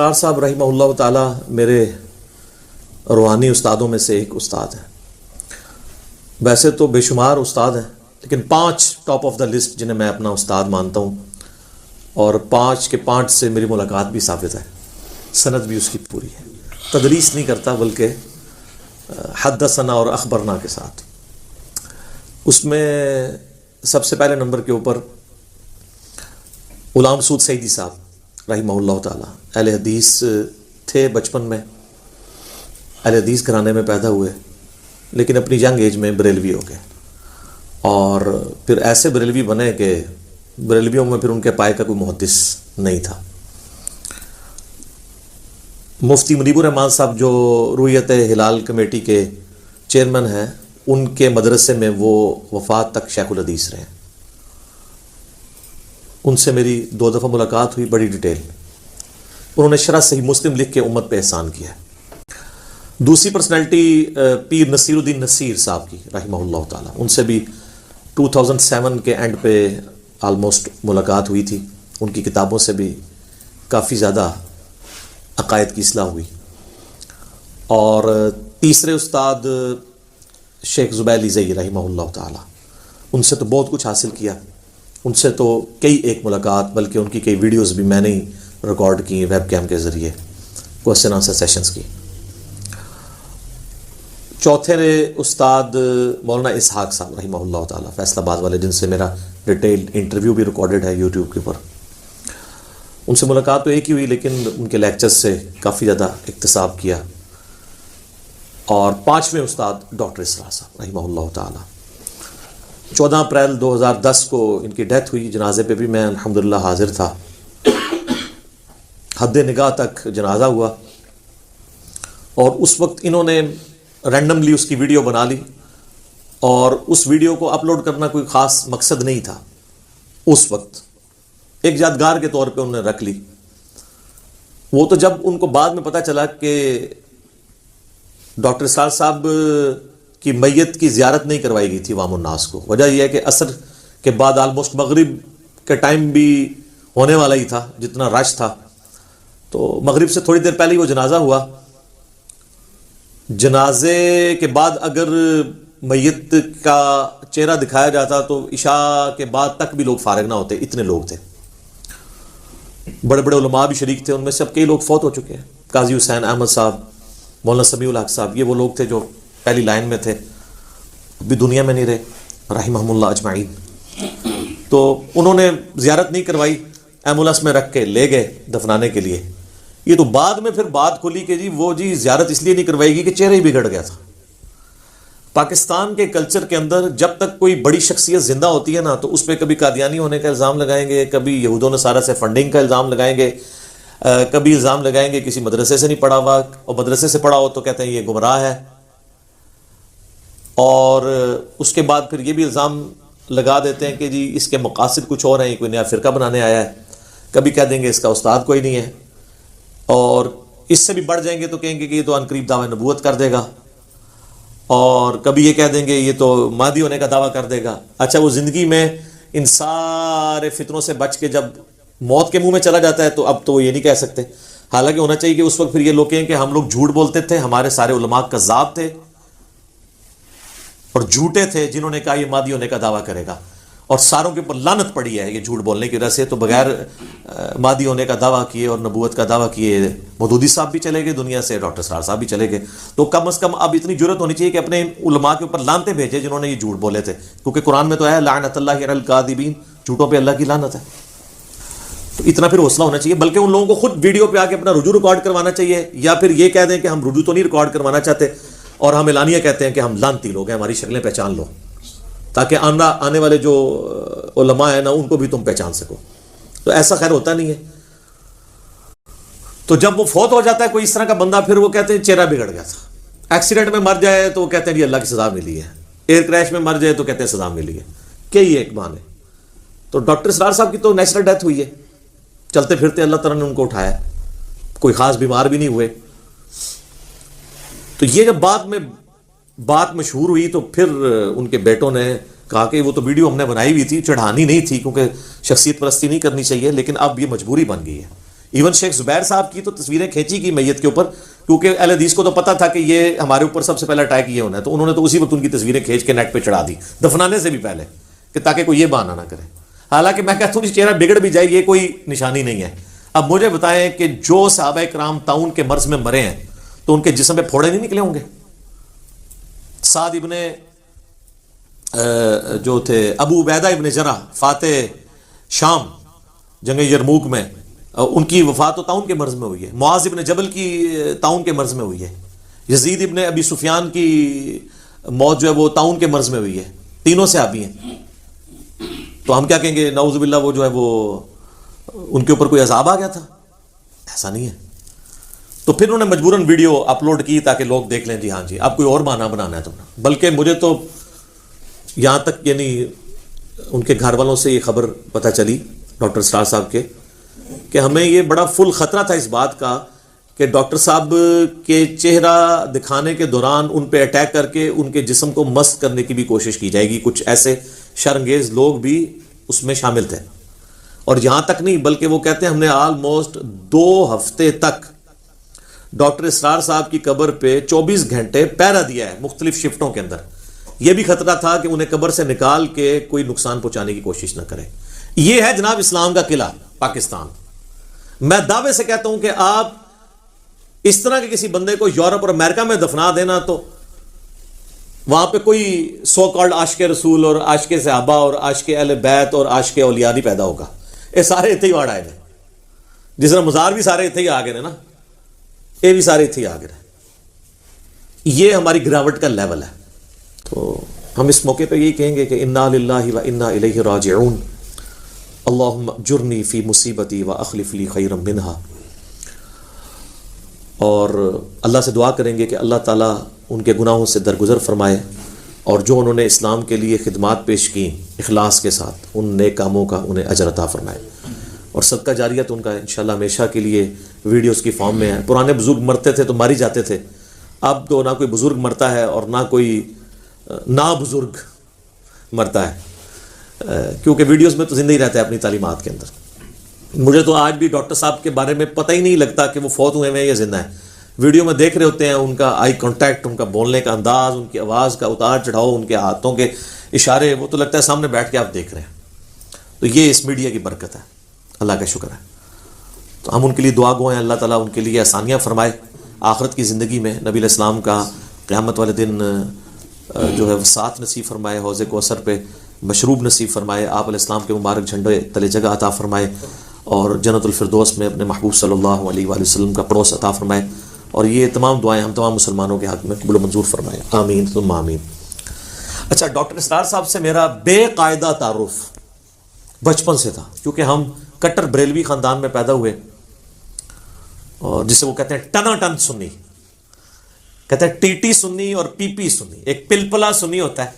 اسرار صاحب رحمہ اللہ تعالی میرے روحانی استادوں میں سے ایک استاد ہیں. ویسے تو بے شمار استاد ہیں لیکن 5 ٹاپ آف دا لسٹ جنہیں میں اپنا استاد مانتا ہوں، اور 5 کے 5 سے میری ملاقات بھی ثابت ہے، سند بھی اس کی پوری ہے. تدریس نہیں کرتا بلکہ حدثنا اور اخبرنا کے ساتھ. اس میں سب سے پہلے نمبر کے اوپر غلام سود سعیدی صاحب رحمہ اللہ تعالی اہل حدیث تھے. بچپن میں اہل حدیث گھرانے میں پیدا ہوئے لیکن اپنی ینگ ایج میں بریلوی ہو گئے، اور پھر ایسے بریلوی بنے کہ بریلویوں میں پھر ان کے پائے کا کوئی محدث نہیں تھا. مفتی منیب الرحمان صاحب جو رویت ہلال کمیٹی کے چیئرمین ہیں، ان کے مدرسے میں وہ وفات تک شیخ الحدیث رہے. ان سے میری 2 دفعہ ملاقات ہوئی بڑی ڈیٹیل. انہوں نے شرح صحیح مسلم لکھ کے امت پہ احسان کیا ہے. دوسری پرسنالٹی پیر نصیر الدین نصیر صاحب کی رحمہ اللہ تعالی، ان سے بھی 2007 کے اینڈ پہ آلموسٹ ملاقات ہوئی تھی. ان کی کتابوں سے بھی کافی زیادہ عقائد کی اصلاح ہوئی. اور تیسرے استاد شیخ زبیر علی زئی رحمہ اللہ تعالی، ان سے تو بہت کچھ حاصل کیا. ان سے تو کئی ایک ملاقات، بلکہ ان کی کئی ویڈیوز بھی میں نے ہی ریکارڈ کی ویب کیم کے ذریعے، کوسچن آنسر سیشنز کی. چوتھے استاد مولانا اسحاق صاحب رحمہ اللہ تعالی فیصل آباد والے، جن سے میرا ڈیٹیل انٹرویو بھی ریکارڈڈ ہے یوٹیوب کے اوپر. ان سے ملاقات تو ایک ہی ہوئی لیکن ان کے لیکچرز سے کافی زیادہ اکتساب کیا. اور 5ویں استاد ڈاکٹر اسرار صاحب رحمہ اللہ تعالی. 14 اپریل 2010 کو ان کی ڈیتھ ہوئی. جنازے پہ بھی میں الحمدللہ حاضر تھا. حد نگاہ تک جنازہ ہوا، اور اس وقت انہوں نے رینڈملی اس کی ویڈیو بنا لی، اور اس ویڈیو کو اپلوڈ کرنا کوئی خاص مقصد نہیں تھا. اس وقت ایک یادگار کے طور پہ انہوں نے رکھ لی. وہ تو جب ان کو بعد میں پتہ چلا کہ ڈاکٹر اسرار صاحب کی میت کی زیارت نہیں کروائی گئی تھی عوام الناس کو. وجہ یہ ہے کہ عصر کے بعد آلموسٹ مغرب کے ٹائم بھی ہونے والا ہی تھا، جتنا رش تھا. تو مغرب سے تھوڑی دیر پہلے ہی وہ جنازہ ہوا. جنازے کے بعد اگر میت کا چہرہ دکھایا جاتا تو عشاء کے بعد تک بھی لوگ فارغ نہ ہوتے، اتنے لوگ تھے. بڑے بڑے علماء بھی شریک تھے، ان میں سے اب کئی لوگ فوت ہو چکے ہیں. قاضی حسین احمد صاحب، مولانا سمیع الحق صاحب، یہ وہ لوگ تھے جو پہلی لائن میں تھے، ابھی دنیا میں نہیں رہے رحمہم اللہ اجمعین. تو انہوں نے زیارت نہیں کروائی، ایمبولینس میں رکھ کے لے گئے دفنانے کے لیے. یہ تو بعد میں پھر بات کھلی کہ جی زیارت اس لیے نہیں کروائی گی کہ چہرہ ہی بگڑ گیا تھا. پاکستان کے کلچر کے اندر جب تک کوئی بڑی شخصیت زندہ ہوتی ہے نا، تو اس پہ کبھی قادیانی ہونے کا الزام لگائیں گے، کبھی یہود و نصارہ سے فنڈنگ کا الزام لگائیں گے، کبھی الزام لگائیں گے کسی مدرسے سے نہیں پڑھا ہوا، اور مدرسے سے پڑھا ہو تو کہتے ہیں یہ گمراہ ہے. اور اس کے بعد پھر یہ بھی الزام لگا دیتے ہیں کہ جی اس کے مقاصد کچھ اور ہیں، کوئی نیا فرقہ بنانے آیا ہے. کبھی کہہ دیں گے اس کا استاد کوئی نہیں ہے، اور اس سے بھی بڑھ جائیں گے تو کہیں گے کہ یہ تو عن قریب دعوی نبوت کر دے گا، اور کبھی یہ کہہ دیں گے یہ تو مہدی ہونے کا دعویٰ کر دے گا. اچھا، وہ زندگی میں ان سارے فتنوں سے بچ کے جب موت کے منہ میں چلا جاتا ہے تو اب تو وہ یہ نہیں کہہ سکتے. حالانکہ ہونا چاہیے کہ اس وقت پھر یہ لوگ کہیں کہ ہم لوگ جھوٹ بولتے تھے، ہمارے سارے علماء کذاب تھے اور جھوٹے تھے جنہوں نے کہا یہ مہدی ہونے کا دعویٰ کرے گا، اور ساروں کے اوپر لعنت پڑی ہے یہ جھوٹ بولنے کی وجہ سے. تو بغیر مہدی ہونے کا دعویٰ کیے اور نبوت کا دعویٰ کیے مودودی صاحب بھی چلے گئے دنیا سے، ڈاکٹر اسرار صاحب بھی چلے گئے. تو کم از کم اب اتنی جرت ہونی چاہیے کہ اپنے علماء کے اوپر لعنتیں بھیجے جنہوں نے یہ جھوٹ بولے تھے، کیونکہ قرآن میں تو ہے لعنت اللہ علی الکاذبین، جھوٹوں پہ اللہ کی لعنت ہے. تو اتنا پھر حوصلہ ہونا چاہیے. بلکہ ان لوگوں کو خود ویڈیو پہ آ کے اپنا رجوع ریکارڈ کروانا چاہیے، یا پھر یہ کہہ دیں کہ ہم رجوع تو نہیں ریکارڈ کروانا چاہتے اور ہم اعلانیہ کہتے ہیں کہ ہم لعنتی لوگ ہیں، ہماری شکلیں پہچان لو، تاکہ آنے والے جو علماء ہیں نا ان کو بھی تم پہچان سکو. تو ایسا خیر ہوتا نہیں ہے. تو جب وہ فوت ہو جاتا ہے کوئی اس طرح کا بندہ، پھر وہ کہتے ہیں چہرہ بگڑ گیا تھا. ایکسیڈنٹ میں مر جائے تو وہ کہتے ہیں یہ اللہ کی سزا ملی ہے. ایئر کریش میں مر جائے تو کہتے ہیں سزا ملی ہے. کئی ایک بہانے. تو ڈاکٹر اسرار صاحب کی تو نیچرل ڈیتھ ہوئی ہے، چلتے پھرتے اللہ تعالیٰ نے ان کو اٹھایا، کوئی خاص بیمار بھی نہیں ہوئے. تو یہ جب بعد میں بات مشہور ہوئی تو پھر ان کے بیٹوں نے کہا کہ وہ تو ویڈیو ہم نے بنائی ہوئی تھی، چڑھانی نہیں تھی کیونکہ شخصیت پرستی نہیں کرنی چاہیے، لیکن اب یہ مجبوری بن گئی ہے ایون شیخ زبیر صاحب کی تو تصویریں کھینچی کی میت کے اوپر، کیونکہ اہل حدیث کو تو پتہ تھا کہ یہ ہمارے اوپر سب سے پہلا اٹیک یہ ہونا ہے، تو انہوں نے تو اسی وقت ان کی تصویریں کھینچ کے نیٹ پہ چڑھا دی دفنانے سے بھی پہلے، کہ تاکہ کوئی یہ بہانہ نہ کرے۔ حالانکہ میں کہتا ہوں چہرہ بگڑ بھی جائے یہ کوئی نشانی نہیں ہے۔ اب مجھے بتائیں کہ جو صحابہ کرام طاعون کے مرض میں مرے ہیں تو ان کے جسم پہ پھوڑے نہیں نکلے ہوں گے؟ سعد ابن جو تھے ابو عبیدہ ابن جرح فاتح شام جنگ یرموک میں، ان کی وفات تو طاعون کے مرض میں ہوئی ہے۔ معاذ ابن جبل کی طاعون کے مرض میں ہوئی ہے۔ یزید ابن ابی سفیان کی موت جو ہے وہ طاعون کے مرض میں ہوئی ہے۔ تینوں صحابی ہیں، تو ہم کیا کہیں گے نعوذ باللہ وہ جو ہے وہ ان کے اوپر کوئی عذاب آ گیا تھا؟ ایسا نہیں ہے۔ تو پھر انہوں نے مجبوراً ویڈیو اپلوڈ کی تاکہ لوگ دیکھ لیں جی ہاں جی اب کوئی اور بہانہ بنانا ہے تم نے۔ بلکہ مجھے تو یہاں تک یعنی ان کے گھر والوں سے یہ خبر پتہ چلی ڈاکٹر اسرار صاحب کے کہ ہمیں یہ بڑا فل خطرہ تھا اس بات کا کہ ڈاکٹر صاحب کے چہرہ دکھانے کے دوران ان پہ اٹیک کر کے ان کے جسم کو مست کرنے کی بھی کوشش کی جائے گی۔ کچھ ایسے شرانگیز لوگ بھی اس میں شامل تھے، اور یہاں تک نہیں بلکہ وہ کہتے ہیں ہم نے آلموسٹ 2 ہفتے تک ڈاکٹر اسرار صاحب کی قبر پہ 24 گھنٹے پہرا دیا ہے مختلف شفٹوں کے اندر۔ یہ بھی خطرہ تھا کہ انہیں قبر سے نکال کے کوئی نقصان پہنچانے کی کوشش نہ کرے۔ یہ ہے جناب اسلام کا قلعہ پاکستان۔ میں دعوے سے کہتا ہوں کہ آپ اس طرح کے کسی بندے کو یورپ اور امریکہ میں دفنا دینا تو وہاں پہ کوئی سو کالڈ عاشق رسول اور عاشق صحابہ اور عاشق اہل بیت اور عاشق اولیاء نہیں پیدا ہوگا۔ یہ سارے اتنے ہی واڑ آئے ہیں، جس طرح مزار بھی سارے اتنے ہی آ گئے نا، یہ بھی سارے اتنے ہی آ گئے۔ یہ ہماری گراوٹ کا لیول ہے۔ تو ہم اس موقع پہ یہی کہیں گے کہ انا للہ و انا الیہ راجعون، اللہم اجرنی فی مصیبتی و اخلف لی خیرا منہا۔ اور اللہ سے دعا کریں گے کہ اللہ تعالیٰ ان کے گناہوں سے درگزر فرمائے، اور جو انہوں نے اسلام کے لیے خدمات پیش کی اخلاص کے ساتھ ان نیک کاموں کا انہیں اجر عطا فرمائے، اور صدقہ جاریت ان کا انشاءاللہ ہمیشہ کے لیے ویڈیوز کی فارم میں ہے۔ پرانے بزرگ مرتے تھے تو ماری جاتے تھے، اب تو نہ کوئی بزرگ مرتا ہے اور نہ کوئی نا بزرگ مرتا ہے، کیونکہ ویڈیوز میں تو زندہ ہی رہتا ہے اپنی تعلیمات کے اندر۔ مجھے تو آج بھی ڈاکٹر صاحب کے بارے میں پتہ ہی نہیں لگتا کہ وہ فوت ہوئے ہیں یا زندہ ہیں۔ ویڈیو میں دیکھ رہے ہوتے ہیں ان کا آئی کانٹیکٹ، ان کا بولنے کا انداز، ان کی آواز کا اتار چڑھاؤ، ان کے ہاتھوں کے اشارے، وہ تو لگتا ہے سامنے بیٹھ کے آپ دیکھ رہے ہیں۔ تو یہ اس میڈیا کی برکت ہے، اللہ کا شکر ہے۔ تو ہم ان کے لیے دعا گو ہیں، اللہ تعالیٰ ان کے لیے آسانیاں فرمائے آخرت کی زندگی میں، نبی علیہ السلام کا قیامت والے دن جو ہے ساتھ نصیب فرمائے، حوض کوثر پہ مشروب نصیب فرمائے، آپ علیہ السلام کے مبارک جھنڈے تلے جگہ عطا فرمائے، اور جنت الفردوس میں اپنے محبوب صلی اللہ علیہ وآلہ وسلم کا پڑوس عطا فرمائے، اور یہ تمام دعائیں ہم تمام مسلمانوں کے حق میں قبول و منظور فرمائے، آمین ثم آمین۔ اچھا، ڈاکٹر اسرار صاحب سے میرا بے قاعدہ تعارف بچپن سے تھا، کیونکہ ہم کٹر بریلوی خاندان میں پیدا ہوئے، اور جسے وہ کہتے ہیں ٹنا ٹن سنی، کہتے ہیں ٹی ٹی سنی اور پی پی سنی، ایک پلپلا سنی ہوتا ہے،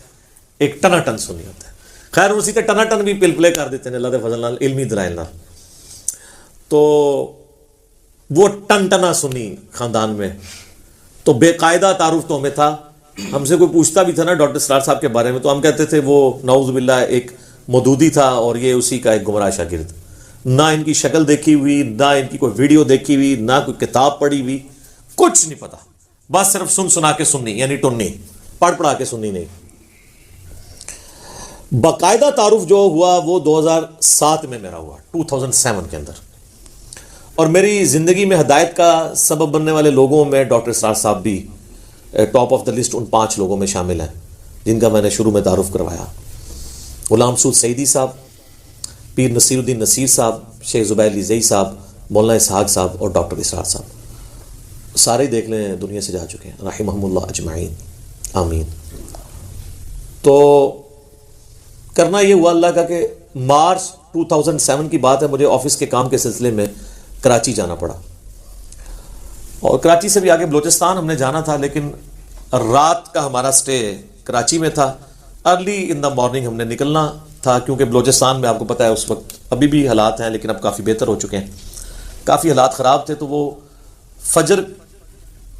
ایک ٹنا ٹن سنی ہوتا ہے۔ خیر اسی کے ٹنا ٹن بھی پلپلے کر دیتے ہیں اللہ کے فضل نال، علمی دلائل نال۔ تو وہ ٹن ٹنا سنی خاندان میں، تو بے قاعدہ تعارف تو ہمیں تھا۔ ہم سے کوئی پوچھتا بھی تھا نا ڈاکٹر اسرار صاحب کے بارے میں تو ہم کہتے تھے وہ نعوذ باللہ ایک مودودی تھا اور یہ اسی کا ایک گمراہ شاگرد، نہ ان کی شکل دیکھی ہوئی، نہ ان کی کوئی ویڈیو دیکھی ہوئی، نہ کوئی کتاب پڑھی ہوئی، کچھ نہیں پتا، بس صرف سن سنا کے سننی، یعنی ٹننی، پڑھ پڑھا کے سننی نہیں۔ باقاعدہ تعارف جو ہوا وہ 2007 میں میرا ہوا، 2007 کے اندر، اور میری زندگی میں ہدایت کا سبب بننے والے لوگوں میں ڈاکٹر اسرار صاحب بھی ٹاپ آف دا لسٹ ان 5 لوگوں میں شامل ہیں جن کا میں نے شروع میں تعارف کروایا۔ غلام سعود سعیدی صاحب، پیر نصیر الدین نصیر صاحب، شیخ زبیر علی زئی صاحب، مولانا اسحاق صاحب اور ڈاکٹر اسرار صاحب، سارے دیکھ لیں دنیا سے جا چکے ہیں، رحمہم اللہ اجمعین، آمین۔ تو کرنا یہ ہوا اللہ کا کہ مارچ 2007 کی بات ہے، مجھے آفس کے کام کے سلسلے میں کراچی جانا پڑا، اور کراچی سے بھی آگے بلوچستان ہم نے جانا تھا، لیکن رات کا ہمارا سٹے کراچی میں تھا، ارلی ان دا مارننگ ہم نے نکلنا تھا، کیونکہ بلوچستان میں آپ کو پتہ ہے اس وقت ابھی بھی حالات ہیں لیکن اب کافی بہتر ہو چکے ہیں، کافی حالات خراب تھے، تو وہ فجر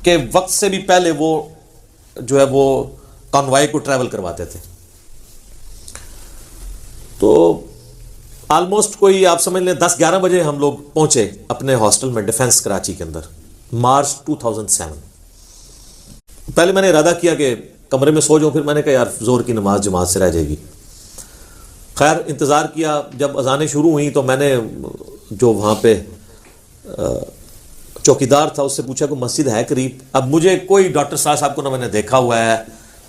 کے وقت سے بھی پہلے وہ جو ہے وہ کانوائے کو ٹریول کرواتے تھے۔ تو آلموسٹ کوئی آپ سمجھ لیں 10-11 بجے ہم لوگ پہنچے اپنے ہاسٹل میں ڈیفنس کراچی کے اندر، مارچ 2007۔ پہلے میں نے ارادہ کیا کہ کمرے میں سو جاؤں، پھر میں نے کہا یار زور کی نماز جماعت سے رہ جائے گی۔ خیر انتظار کیا، جب اذانیں شروع ہوئیں تو میں نے جو وہاں پہ چوکیدار تھا اس سے پوچھا کہ مسجد ہے قریب؟ اب مجھے کوئی ڈاکٹر صاحب کو نہ میں نے دیکھا ہوا ہے،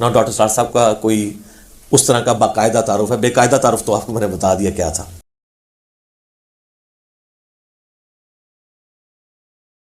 نہ ڈاکٹر صاحب کا کوئی اس طرح کا باقاعدہ تعارف ہے، بے قاعدہ تعارف تو آپ کو میں نے بتا دیا کیا تھا۔